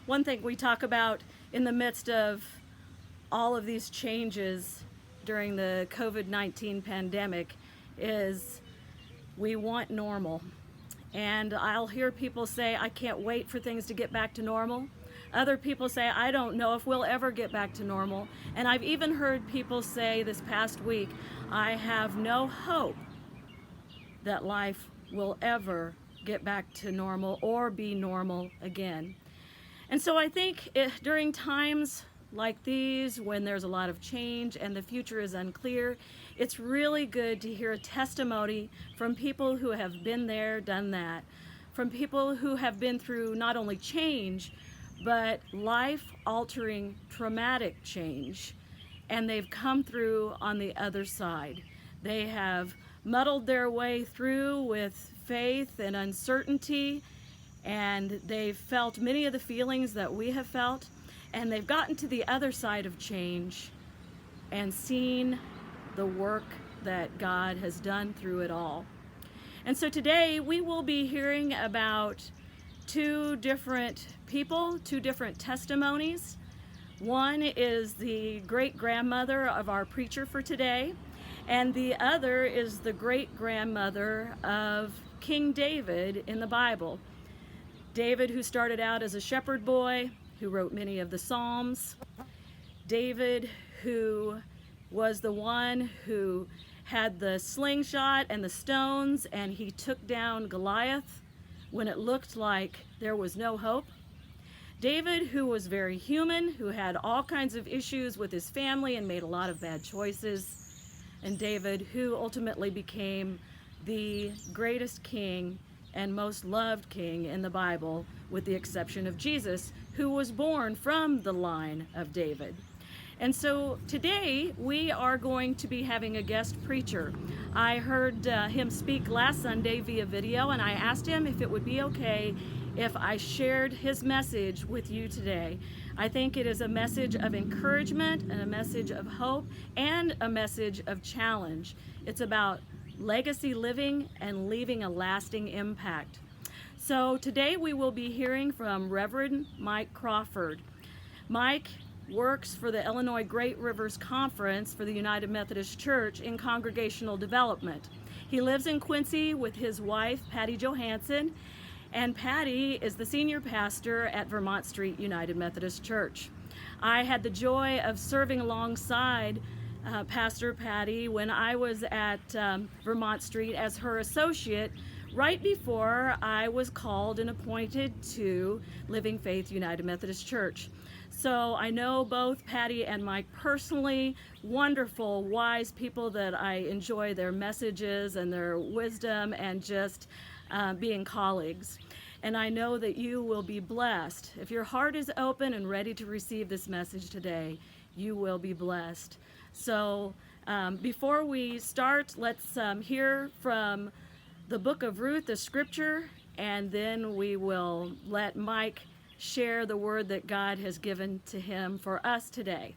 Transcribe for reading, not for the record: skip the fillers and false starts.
one thing we talk about in the midst of all of these changes during the COVID-19 pandemic is we want normal. And I'll hear people say, I can't wait for things to get back to normal. Other people say, I don't know if we'll ever get back to normal. And I've even heard people say this past week, I have no hope that life will ever get back to normal or be normal again. And so I think during times like these, when there's a lot of change and the future is unclear, it's really good to hear a testimony from people who have been there, done that, from people who have been through not only change, but life-altering traumatic change, and they've come through on the other side. They have muddled their way through with faith and uncertainty, and they've felt many of the feelings that we have felt, and they've gotten to the other side of change and seen the work that God has done through it all. And so today we will be hearing about two different people, two different testimonies. One is the great-grandmother of our preacher for today, and the other is the great-grandmother of King David in the Bible. David, who started out as a shepherd boy, who wrote many of the Psalms. David, who was the one who had the slingshot and the stones, and he took down Goliath when it looked like there was no hope. David, who was very human, who had all kinds of issues with his family and made a lot of bad choices. And David, who ultimately became the greatest king and most loved king in the Bible, with the exception of Jesus, who was born from the line of David. And so today we are going to be having a guest preacher. I heard him speak last Sunday via video, and I asked him if it would be okay if I shared his message with you today. I think it is a message of encouragement and a message of hope and a message of challenge. It's about legacy living and leaving a lasting impact. So today we will be hearing from Reverend Mike Crawford. Mike works for the Illinois Great Rivers Conference for the United Methodist Church in congregational development. He lives in Quincy with his wife, Patty Johansson, and Patty is the senior pastor at Vermont Street United Methodist Church. I had the joy of serving alongside Pastor Patty when I was at Vermont Street as her associate right before I was called and appointed to Living Faith United Methodist Church. So I know both Patty and Mike personally, wonderful, wise people that I enjoy their messages and their wisdom and just being colleagues. And I know that you will be blessed. If your heart is open and ready to receive this message today, you will be blessed. So before we start, let's hear from the book of Ruth, the scripture, and then we will let Mike share the word that God has given to him for us today.